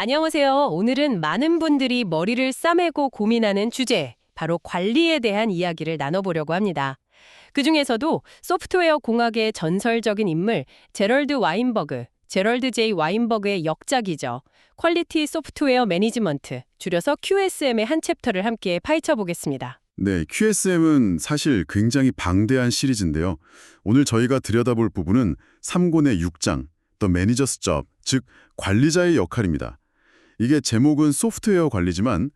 안녕하세요. 오늘은 많은 분들이 머리를 싸매고 고민하는 주제, 바로 관리에 대한 이야기를 나눠보려고 합니다. 그중에서도 소프트웨어 공학의 전설적인 인물, 제럴드 제이 와인버그의 역작이죠. 퀄리티 소프트웨어 매니지먼트, 줄여서 QSM의 한 챕터를 함께 파헤쳐 보겠습니다. 네, QSM은 사실 굉장히 방대한 시리즈인데요. 오늘 저희가 들여다볼 부분은 3권의 6장, The Manager's Job, 즉 관리자의 역할입니다. 이게 제목은 소프트웨어 관리지만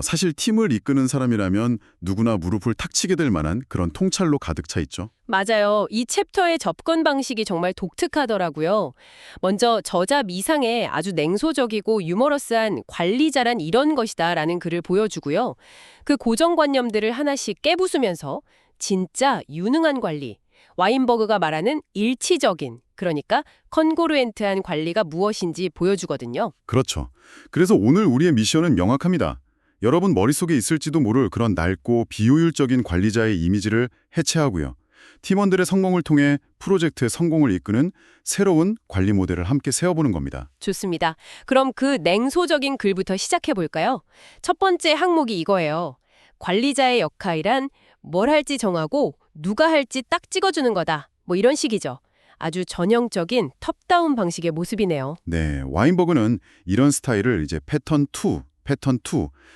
사실 팀을 이끄는 사람이라면 누구나 무릎을 탁 치게 될 만한 그런 통찰로 가득 차 있죠. 맞아요. 이 챕터의 접근 방식이 정말 독특하더라고요. 먼저 저자 미상에 아주 냉소적이고 유머러스한 관리자란 이런 것이다라는 글을 보여주고요. 그 고정관념들을 하나씩 깨부수면서 진짜 유능한 관리, 와인버그가 말하는 일치적인, 그러니까 컨고루엔트한 관리가 무엇인지 보여주거든요. 그렇죠. 그래서 오늘 우리의 미션은 명확합니다. 여러분 머릿속에 있을지도 모를 그런 낡고 비효율적인 관리자의 이미지를 해체하고요. 팀원들의 성공을 통해 프로젝트의 성공을 이끄는 새로운 관리 모델을 함께 세워보는 겁니다. 좋습니다. 그럼 그 냉소적인 글부터 시작해 볼까요? 첫 번째 항목이 이거예요. 관리자의 역할이란 뭘 할지 정하고 누가 할지 딱 찍어주는 거다. 뭐 이런 식이죠. 아주 전형적인 톱다운 방식의 모습이네요. 네, 와인버그는 이런 스타일을 이제 패턴 2,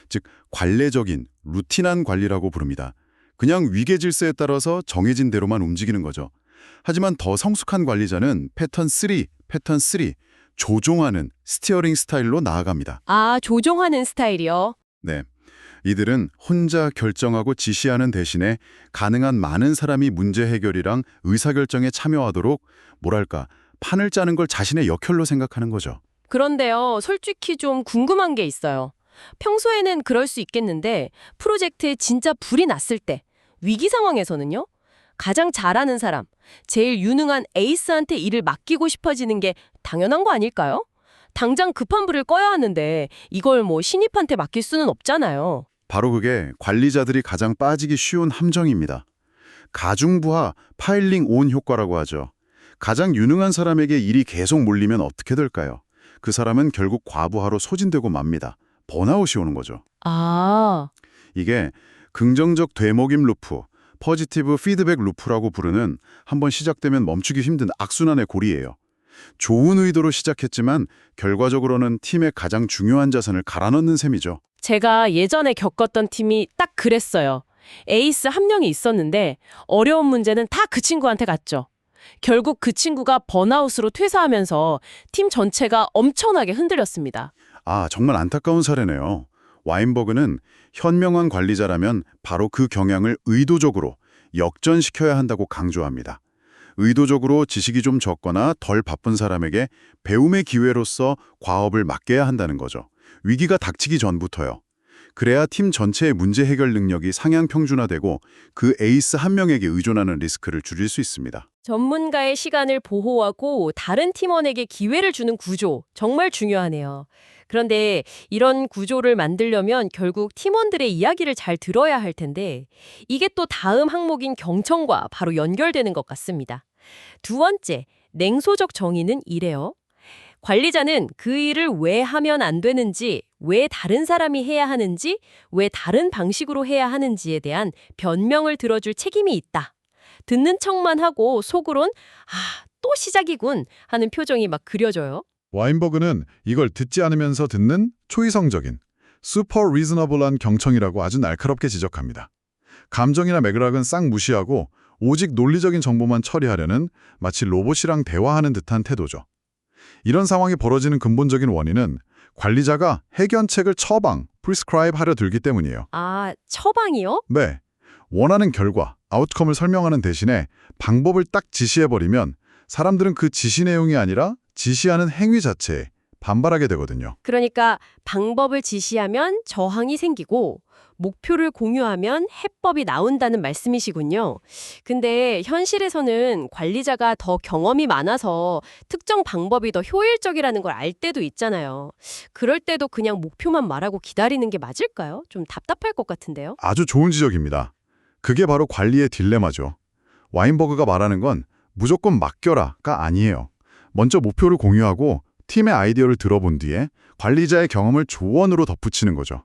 즉 관례적인, 루틴한 관리라고 부릅니다. 그냥 위계 질서에 따라서 정해진 대로만 움직이는 거죠. 하지만 더 성숙한 관리자는 패턴 3, 조종하는 스티어링 스타일로 나아갑니다. 아, 조종하는 스타일이요? 네, 이들은 혼자 결정하고 지시하는 대신에 가능한 많은 사람이 문제 해결이랑 의사결정에 참여하도록 뭐랄까, 판을 짜는 걸 자신의 역할로 생각하는 거죠. 그런데요, 솔직히 좀 궁금한 게 있어요. 평소에는 그럴 수 있겠는데 프로젝트에 진짜 불이 났을 때, 위기 상황에서는요? 가장 잘하는 사람, 제일 유능한 에이스한테 일을 맡기고 싶어지는 게 당연한 거 아닐까요? 당장 급한 불을 꺼야 하는데 이걸 뭐 신입한테 맡길 수는 없잖아요. 바로 그게 관리자들이 가장 빠지기 쉬운 함정입니다. 가중부하 파일링 온 효과라고 하죠. 가장 유능한 사람에게 일이 계속 몰리면 어떻게 될까요? 그 사람은 결국 과부하로 소진되고 맙니다. 번아웃이 오는 거죠. 아, 이게 긍정적 되먹임 루프, 포지티브 피드백 루프라고 부르는 한번 시작되면 멈추기 힘든 악순환의 고리예요. 좋은 의도로 시작했지만 결과적으로는 팀의 가장 중요한 자산을 갈아넣는 셈이죠. 제가 예전에 겪었던 팀이 딱 그랬어요. 에이스 한 명이 있었는데 어려운 문제는 다 그 친구한테 갔죠. 결국 그 친구가 번아웃으로 퇴사하면서 팀 전체가 엄청나게 흔들렸습니다. 아, 정말 안타까운 사례네요. 와인버그는 현명한 관리자라면 바로 그 경향을 의도적으로 역전시켜야 한다고 강조합니다. 의도적으로 지식이 좀 적거나 덜 바쁜 사람에게 배움의 기회로서 과업을 맡겨야 한다는 거죠. 위기가 닥치기 전부터요. 그래야 팀 전체의 문제 해결 능력이 상향 평준화되고 그 에이스 한 명에게 의존하는 리스크를 줄일 수 있습니다. 전문가의 시간을 보호하고 다른 팀원에게 기회를 주는 구조, 정말 중요하네요. 그런데 이런 구조를 만들려면 결국 팀원들의 이야기를 잘 들어야 할 텐데 이게 또 다음 항목인 경청과 바로 연결되는 것 같습니다. 두 번째, 냉소적 정의는 이래요. 관리자는 그 일을 왜 하면 안 되는지, 왜 다른 사람이 해야 하는지, 왜 다른 방식으로 해야 하는지에 대한 변명을 들어줄 책임이 있다. 듣는 척만 하고 속으론 또 시작이군 하는 표정이 막 그려져요. 와인버그는 이걸 듣지 않으면서 듣는 초이성적인 슈퍼 리즈너블한 경청이라고 아주 날카롭게 지적합니다. 감정이나 맥락은 싹 무시하고 오직 논리적인 정보만 처리하려는 마치 로봇이랑 대화하는 듯한 태도죠. 이런 상황이 벌어지는 근본적인 원인은 관리자가 해결책을 처방, prescribe 하려 들기 때문이에요. 아, 처방이요? 네, 원하는 결과, 아웃컴을 설명하는 대신에 방법을 딱 지시해버리면 사람들은 그 지시 내용이 아니라 지시하는 행위 자체에 반발하게 되거든요. 그러니까 방법을 지시하면 저항이 생기고 목표를 공유하면 해법이 나온다는 말씀이시군요. 근데 현실에서는 관리자가 더 경험이 많아서 특정 방법이 더 효율적이라는 걸 알 때도 있잖아요. 그럴 때도 그냥 목표만 말하고 기다리는 게 맞을까요? 좀 답답할 것 같은데요. 아주 좋은 지적입니다. 그게 바로 관리의 딜레마죠. 와인버그가 말하는 건 무조건 맡겨라가 아니에요. 먼저 목표를 공유하고 팀의 아이디어를 들어본 뒤에 관리자의 경험을 조언으로 덧붙이는 거죠.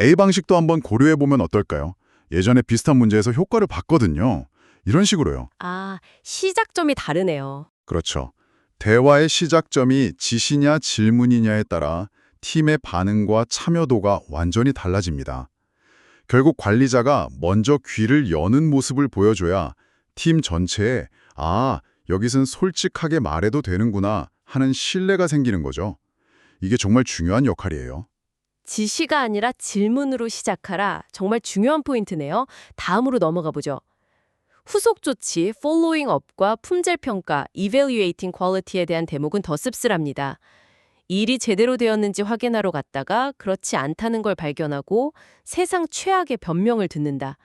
A 방식도 한번 고려해보면 어떨까요? 예전에 비슷한 문제에서 효과를 봤거든요. 이런 식으로요. 아, 시작점이 다르네요. 그렇죠. 대화의 시작점이 지시냐 질문이냐에 따라 팀의 반응과 참여도가 완전히 달라집니다. 결국 관리자가 먼저 귀를 여는 모습을 보여줘야 팀 전체에 여기선 솔직하게 말해도 되는구나 하는 신뢰가 생기는 거죠. 이게 정말 중요한 역할이에요. 지시가 아니라 질문으로 시작하라. 정말 중요한 포인트네요. 다음으로 넘어가 보죠. 후속 조치, following up과 품질 평가, evaluating quality에 대한 대목은 더 씁쓸합니다. 일이 제대로 되었는지 확인하러 갔다가 그렇지 않다는 걸 발견하고 세상 최악의 변명을 듣는다.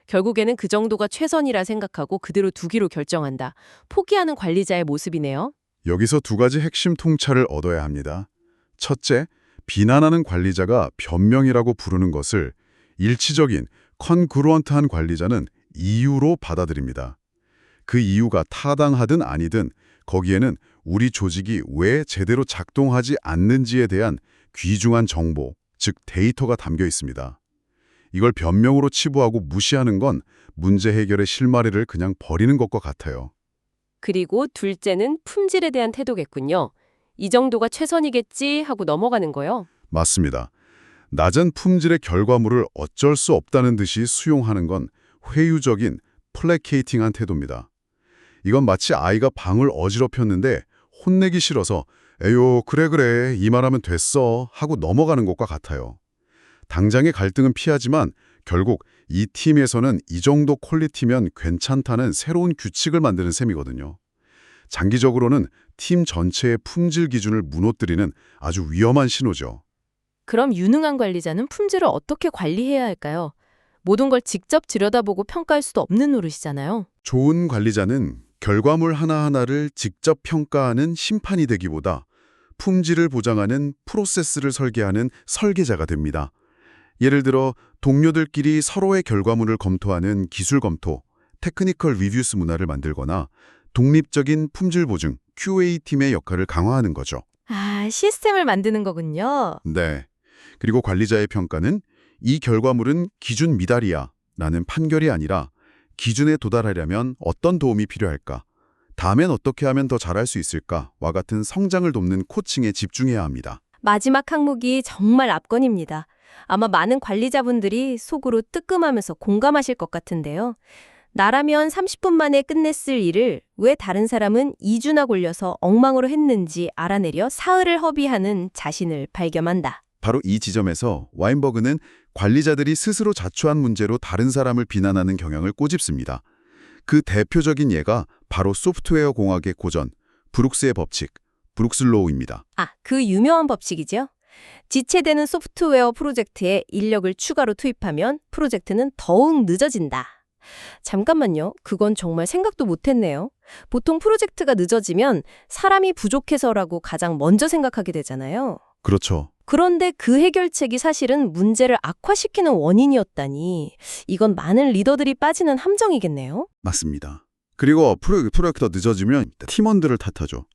결국에는 그 정도가 최선이라 생각하고 그대로 두기로 결정한다. 포기하는 관리자의 모습이네요. 여기서 두 가지 핵심 통찰을 얻어야 합니다. 첫째, 비난하는 관리자가 변명이라고 부르는 것을 일치적인 컨그루언트한 관리자는 이유로 받아들입니다. 그 이유가 타당하든 아니든 거기에는 우리 조직이 왜 제대로 작동하지 않는지에 대한 귀중한 정보, 즉 데이터가 담겨 있습니다. 이걸 변명으로 치부하고 무시하는 건 문제 해결의 실마리를 그냥 버리는 것과 같아요. 그리고 둘째는 품질에 대한 태도겠군요. 이 정도가 최선이겠지 하고 넘어가는 거요. 맞습니다. 낮은 품질의 결과물을 어쩔 수 없다는 듯이 수용하는 건 회유적인 플래케이팅한 태도입니다. 이건 마치 아이가 방을 어지럽혔는데 혼내기 싫어서 에요 그래 이 말하면 됐어 하고 넘어가는 것과 같아요. 당장의 갈등은 피하지만 결국 이 팀에서는 이 정도 퀄리티면 괜찮다는 새로운 규칙을 만드는 셈이거든요. 장기적으로는 팀 전체의 품질 기준을 무너뜨리는 아주 위험한 신호죠. 그럼 유능한 관리자는 품질을 어떻게 관리해야 할까요? 모든 걸 직접 들여다보고 평가할 수도 없는 노릇이잖아요. 좋은 관리자는 결과물 하나하나를 직접 평가하는 심판이 되기보다 품질을 보장하는 프로세스를 설계하는 설계자가 됩니다. 예를 들어 동료들끼리 서로의 결과물을 검토하는 기술 검토, 테크니컬 리뷰스 문화를 만들거나 독립적인 품질 보증, QA팀의 역할을 강화하는 거죠. 아, 시스템을 만드는 거군요. 네. 그리고 관리자의 평가는 이 결과물은 기준 미달이야 라는 판결이 아니라 기준에 도달하려면 어떤 도움이 필요할까? 다음엔 어떻게 하면 더 잘할 수 있을까?와 같은 성장을 돕는 코칭에 집중해야 합니다. 마지막 항목이 정말 압권입니다. 아마 많은 관리자분들이 속으로 뜨끔하면서 공감하실 것 같은데요. 나라면 30분 만에 끝냈을 일을 왜 다른 사람은 2주나 걸려서 엉망으로 했는지 알아내려 사흘을 허비하는 자신을 발견한다. 바로 이 지점에서 와인버그는 관리자들이 스스로 자초한 문제로 다른 사람을 비난하는 경향을 꼬집습니다. 그 대표적인 예가 바로 소프트웨어 공학의 고전, 브룩스의 법칙, 브룩스 로우입니다. 아, 그 유명한 법칙이죠. 지체되는 소프트웨어 프로젝트에 인력을 추가로 투입하면 프로젝트는 더욱 늦어진다. 잠깐만요. 그건 정말 생각도 못했네요. 보통 프로젝트가 늦어지면 사람이 부족해서라고 가장 먼저 생각하게 되잖아요. 그렇죠. 그런데 그 해결책이 사실은 문제를 악화시키는 원인이었다니 이건 많은 리더들이 빠지는 함정이겠네요. 맞습니다. 그리고 프로젝트가 늦어지면 팀원들을 탓하죠.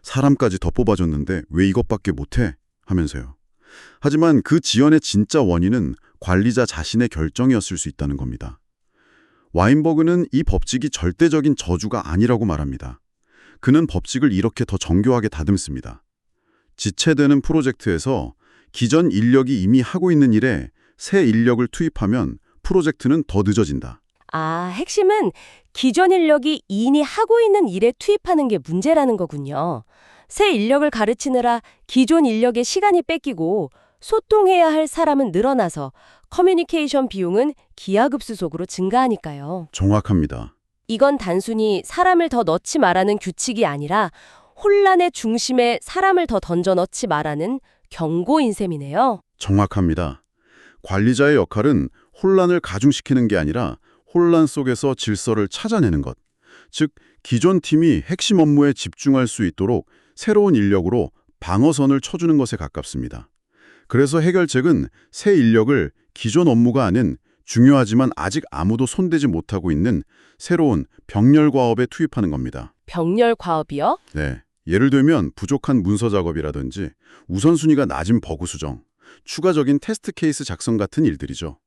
사람까지 더 뽑아줬는데 왜 이것밖에 못해? 하면서요. 하지만 그 지연의 진짜 원인은 관리자 자신의 결정이었을 수 있다는 겁니다. 와인버그는 이 법칙이 절대적인 저주가 아니라고 말합니다. 그는 법칙을 이렇게 더 정교하게 다듬습니다. 지체되는 프로젝트에서 기존 인력이 이미 하고 있는 일에 새 인력을 투입하면 프로젝트는 더 늦어진다. 아, 핵심은 기존 인력이 이미 하고 있는 일에 투입하는 게 문제라는 거군요. 새 인력을 가르치느라 기존 인력의 시간이 뺏기고 소통해야 할 사람은 늘어나서 커뮤니케이션 비용은 기하급수적으로 증가하니까요. 정확합니다. 이건 단순히 사람을 더 넣지 말라는 규칙이 아니라 혼란의 중심에 사람을 더 던져 넣지 말라는 경고인 셈이네요. 정확합니다. 관리자의 역할은 혼란을 가중시키는 게 아니라 혼란 속에서 질서를 찾아내는 것. 즉, 기존 팀이 핵심 업무에 집중할 수 있도록 새로운 인력으로 방어선을 쳐주는 것에 가깝습니다. 그래서 해결책은 새 인력을 기존 업무가 아닌 중요하지만 아직 아무도 손대지 못하고 있는 새로운 병렬 과업에 투입하는 겁니다. 병렬 과업이요? 네, 예를 들면 부족한 문서 작업이라든지 우선순위가 낮은 버그 수정, 추가적인 테스트 케이스 작성 같은 일들이죠.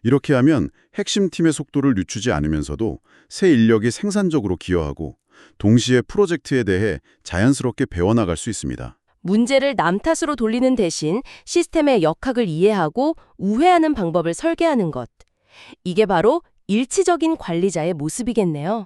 이렇게 하면 핵심 팀의 속도를 늦추지 않으면서도 새 인력이 생산적으로 기여하고 동시에 프로젝트에 대해 자연스럽게 배워나갈 수 있습니다. 문제를 남 탓으로 돌리는 대신 시스템의 역학을 이해하고 우회하는 방법을 설계하는 것. 이게 바로 일치적인 관리자의 모습이겠네요.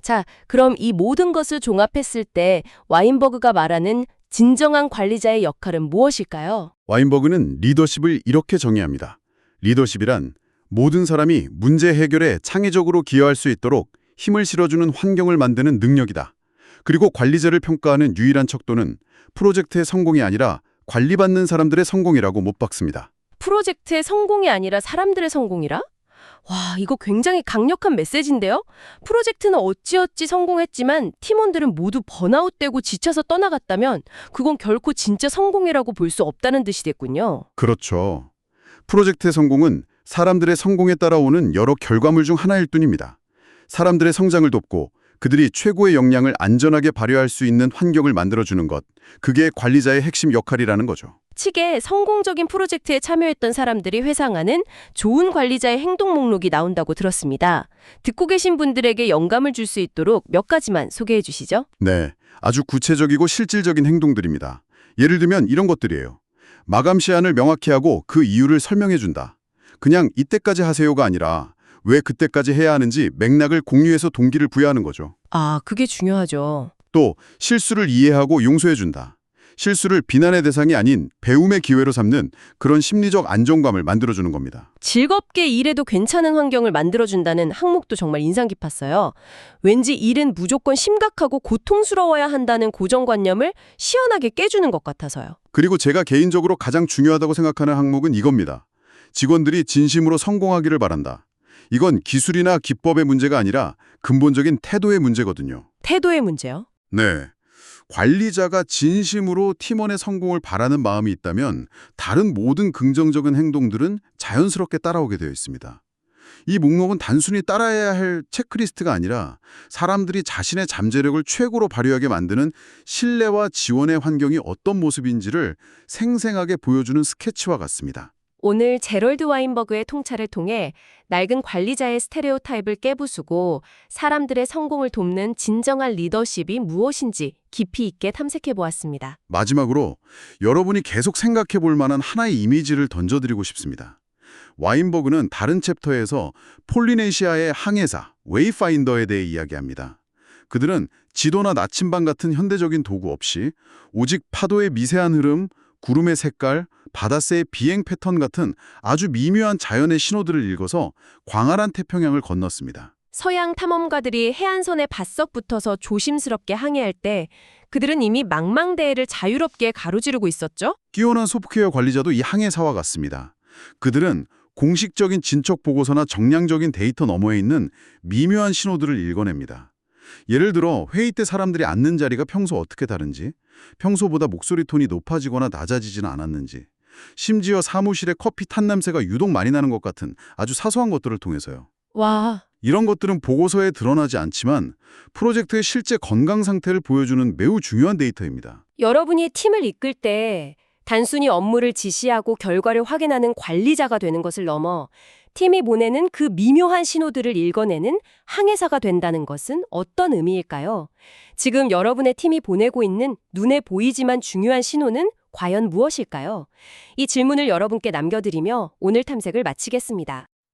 자, 그럼 이 모든 것을 종합했을 때 와인버그가 말하는 진정한 관리자의 역할은 무엇일까요? 와인버그는 리더십을 이렇게 정의합니다. 리더십이란 모든 사람이 문제 해결에 창의적으로 기여할 수 있도록 힘을 실어주는 환경을 만드는 능력이다. 그리고 관리자를 평가하는 유일한 척도는 프로젝트의 성공이 아니라 관리받는 사람들의 성공이라고 못 박습니다. 프로젝트의 성공이 아니라 사람들의 성공이라? 와, 이거 굉장히 강력한 메시지인데요? 프로젝트는 어찌어찌 성공했지만 팀원들은 모두 번아웃되고 지쳐서 떠나갔다면 그건 결코 진짜 성공이라고 볼 수 없다는 뜻이 됐군요. 그렇죠. 프로젝트의 성공은 사람들의 성공에 따라오는 여러 결과물 중 하나일 뿐입니다. 사람들의 성장을 돕고 그들이 최고의 역량을 안전하게 발휘할 수 있는 환경을 만들어주는 것, 그게 관리자의 핵심 역할이라는 거죠. 측에 성공적인 프로젝트에 참여했던 사람들이 회상하는 좋은 관리자의 행동 목록이 나온다고 들었습니다. 듣고 계신 분들에게 영감을 줄 수 있도록 몇 가지만 소개해 주시죠. 네, 아주 구체적이고 실질적인 행동들입니다. 예를 들면 이런 것들이에요. 마감 시한을 명확히 하고 그 이유를 설명해 준다. 그냥 이때까지 하세요가 아니라 왜 그때까지 해야 하는지 맥락을 공유해서 동기를 부여하는 거죠. 아, 그게 중요하죠. 또 실수를 이해하고 용서해 준다. 실수를 비난의 대상이 아닌 배움의 기회로 삼는 그런 심리적 안정감을 만들어주는 겁니다. 즐겁게 일해도 괜찮은 환경을 만들어준다는 항목도 정말 인상 깊었어요. 왠지 일은 무조건 심각하고 고통스러워야 한다는 고정관념을 시원하게 깨주는 것 같아서요. 그리고 제가 개인적으로 가장 중요하다고 생각하는 항목은 이겁니다. 직원들이 진심으로 성공하기를 바란다. 이건 기술이나 기법의 문제가 아니라 근본적인 태도의 문제거든요. 태도의 문제요? 네. 관리자가 진심으로 팀원의 성공을 바라는 마음이 있다면 다른 모든 긍정적인 행동들은 자연스럽게 따라오게 되어 있습니다. 이 목록은 단순히 따라야 할 체크리스트가 아니라 사람들이 자신의 잠재력을 최고로 발휘하게 만드는 신뢰와 지원의 환경이 어떤 모습인지를 생생하게 보여주는 스케치와 같습니다. 오늘 제럴드 와인버그의 통찰을 통해 낡은 관리자의 스테레오타입을 깨부수고 사람들의 성공을 돕는 진정한 리더십이 무엇인지 깊이 있게 탐색해 보았습니다. 마지막으로 여러분이 계속 생각해 볼 만한 하나의 이미지를 던져드리고 싶습니다. 와인버그는 다른 챕터에서 폴리네시아의 항해사, 웨이파인더에 대해 이야기합니다. 그들은 지도나 나침반 같은 현대적인 도구 없이 오직 파도의 미세한 흐름, 구름의 색깔, 바다새의 비행 패턴 같은 아주 미묘한 자연의 신호들을 읽어서 광활한 태평양을 건넜습니다. 서양 탐험가들이 해안선에 바싹 붙어서 조심스럽게 항해할 때 그들은 이미 망망대해를 자유롭게 가로지르고 있었죠? 끼어난 소프트웨어 관리자도 이 항해사와 같습니다. 그들은 공식적인 진척 보고서나 정량적인 데이터 너머에 있는 미묘한 신호들을 읽어냅니다. 예를 들어 회의 때 사람들이 앉는 자리가 평소 어떻게 다른지, 평소보다 목소리 톤이 높아지거나 낮아지지는 않았는지, 심지어 사무실에 커피 탄 냄새가 유독 많이 나는 것 같은 아주 사소한 것들을 통해서요. 와, 이런 것들은 보고서에 드러나지 않지만 프로젝트의 실제 건강 상태를 보여주는 매우 중요한 데이터입니다. 여러분이 팀을 이끌 때 단순히 업무를 지시하고 결과를 확인하는 관리자가 되는 것을 넘어 팀이 보내는 그 미묘한 신호들을 읽어내는 항해사가 된다는 것은 어떤 의미일까요? 지금 여러분의 팀이 보내고 있는 눈에 보이지만 중요한 신호는 과연 무엇일까요? 이 질문을 여러분께 남겨드리며 오늘 탐색을 마치겠습니다.